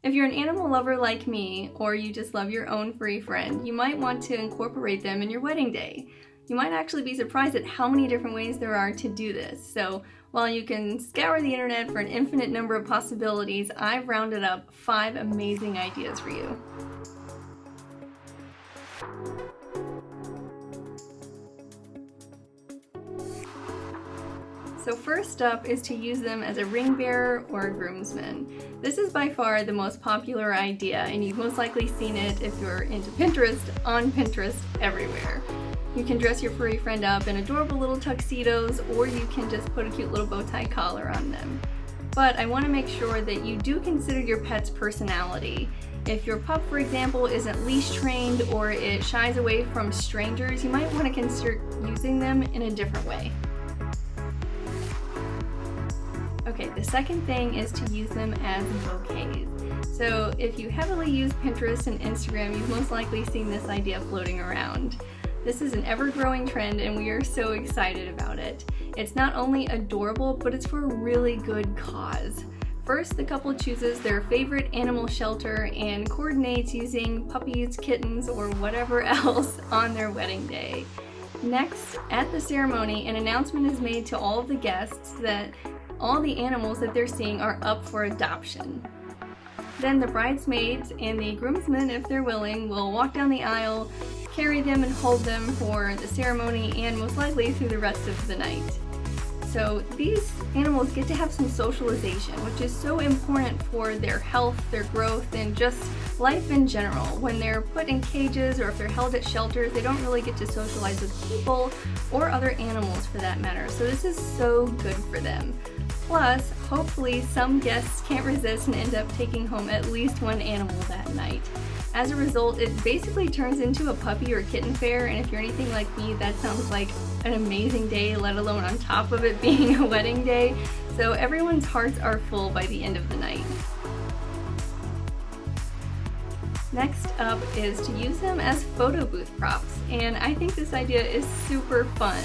If you're an animal lover like me, or you just love your own furry friend, you might want to incorporate them in your wedding day. You might actually be surprised at how many different ways there are to do this. So while you can scour the internet for an infinite number of possibilities, I've rounded up 5 amazing ideas for you. So first up is to use them as a ring bearer or a groomsman. This is by far the most popular idea, and you've most likely seen it if you're into Pinterest, on Pinterest, everywhere. You can dress your furry friend up in adorable little tuxedos, or you can just put a cute little bow tie collar on them. But I want to make sure that you do consider your pet's personality. If your pup, for example, isn't leash trained or it shies away from strangers, you might want to consider using them in a different way. Okay, the second thing is to use them as bouquets. So if you heavily use Pinterest and Instagram, you've most likely seen this idea floating around. This is an ever-growing trend and we are so excited about it. It's not only adorable, but it's for a really good cause. First, the couple chooses their favorite animal shelter and coordinates using puppies, kittens, or whatever else on their wedding day. Next, at the ceremony, an announcement is made to all of the guests that all the animals that they're seeing are up for adoption. Then the bridesmaids and the groomsmen, if they're willing, will walk down the aisle, carry them and hold them for the ceremony and most likely through the rest of the night. So these animals get to have some socialization, which is so important for their health, their growth, and just life in general. When they're put in cages or if they're held at shelters, they don't really get to socialize with people or other animals for that matter. So this is so good for them. Plus, hopefully some guests can't resist and end up taking home at least one animal that night. As a result, it basically turns into a puppy or kitten fair, and if you're anything like me, that sounds like an amazing day, let alone on top of it being a wedding day. So everyone's hearts are full by the end of the night. Next up is to use them as photo booth props, and I think this idea is super fun.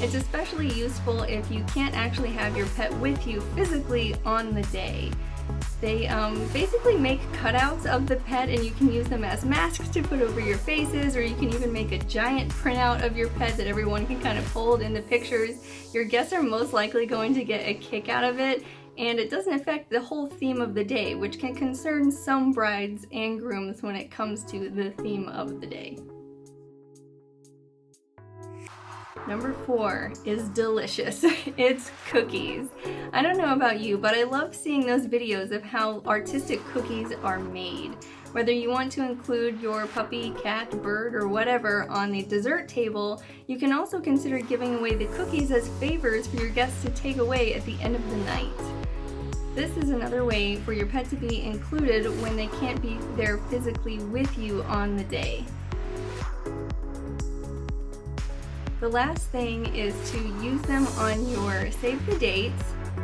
It's especially useful if you can't actually have your pet with you physically on the day. They basically make cutouts of the pet and you can use them as masks to put over your faces, or you can even make a giant printout of your pet that everyone can kind of hold in the pictures. Your guests are most likely going to get a kick out of it, and it doesn't affect the whole theme of the day, which can concern some brides and grooms when it comes to the theme of the day. Number 4 is delicious. It's cookies. I don't know about you, but I love seeing those videos of how artistic cookies are made. Whether you want to include your puppy, cat, bird, or whatever on the dessert table, you can also consider giving away the cookies as favors for your guests to take away at the end of the night. This is another way for your pet to be included when they can't be there physically with you on the day. The last thing is to use them on your save the dates,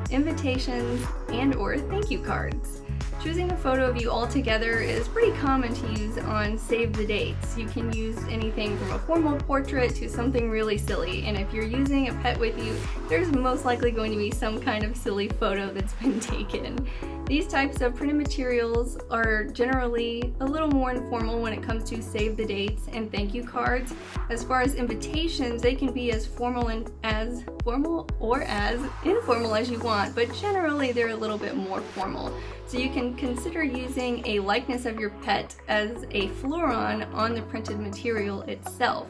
invitations, and or thank you cards. Choosing a photo of you all together is pretty common to use on save the dates. You can use anything from a formal portrait to something really silly, and if you're using a pet with you, there's most likely going to be some kind of silly photo that's been taken. These types of printed materials are generally a little more informal when it comes to save the dates and thank you cards. As far as invitations, they can be as formal or as informal as you want, but generally they're a little bit more formal. So you can consider using a likeness of your pet as a floron on the printed material itself.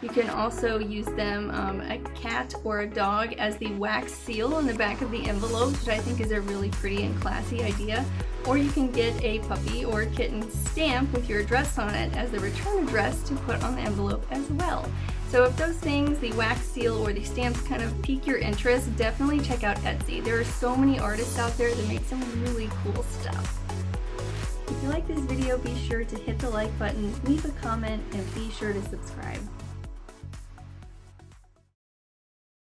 You can also use them, a cat or a dog, as the wax seal on the back of the envelope, which I think is a really pretty and classy idea. Or you can get a puppy or kitten stamp with your address on it as the return address to put on the envelope as well. So if those things, the wax seal or the stamps, kind of pique your interest, definitely check out Etsy. There are so many artists out there that make some really cool stuff. If you like this video, be sure to hit the like button, leave a comment, and be sure to subscribe.